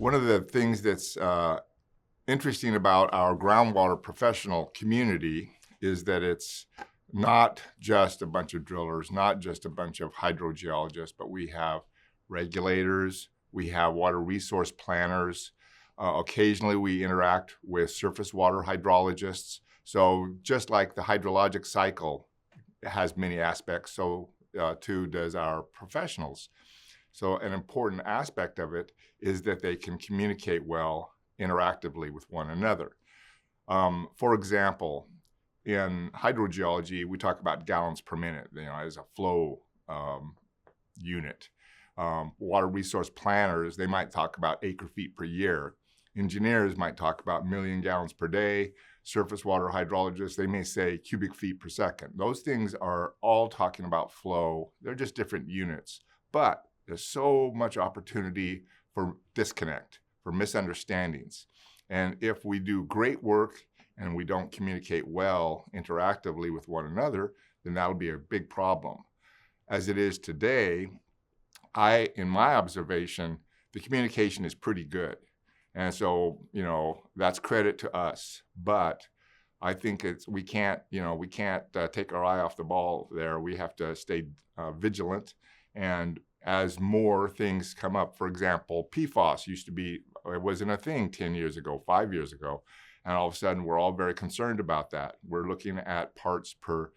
One of the things that's interesting about our groundwater professional community is that it's not just a bunch of drillers, not just a bunch of hydrogeologists, but we have regulators, we have water resource planners. Occasionally we interact with surface water hydrologists. So just like the hydrologic cycle has many aspects, so too does our professionals. So an important aspect of it is that they can communicate well interactively with one another. For example, in hydrogeology, we talk about gallons per minute, as a flow unit. Water resource planners, they might talk about acre feet per year. Engineers might talk about million gallons per day. Surface water hydrologists, they may say cubic feet per second. Those things are all talking about flow. They're just different units. But there's so much opportunity for disconnect, for misunderstandings. And if we do great work and we don't communicate well interactively with one another, then that'll be a big problem. As it is today, in my observation, the communication is pretty good. And so, that's credit to us. But I think we can't take our eye off the ball there. We have to stay vigilant. And as more things come up, for example, PFAS it wasn't a thing 10 years ago, 5 years ago. And all of a sudden, we're all very concerned about that. We're looking at parts per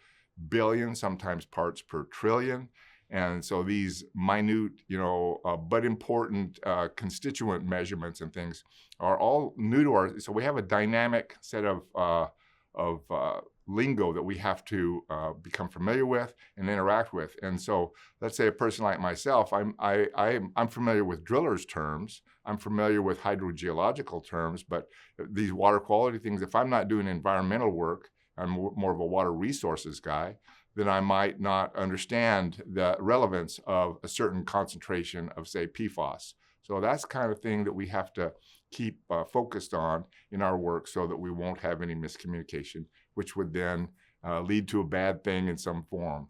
billion, sometimes parts per trillion. And so these minute, but important constituent measurements and things are all new to us. So we have a dynamic set of lingo that we have to become familiar with and interact with. And so let's say a person like myself, I'm familiar with drillers' terms. I'm familiar with hydrogeological terms, but these water quality things, if I'm not doing environmental work, I'm more of a water resources guy, then I might not understand the relevance of a certain concentration of, say, PFAS. So that's the kind of thing that we have to keep focused on in our work so that we won't have any miscommunication, which would then lead to a bad thing in some form.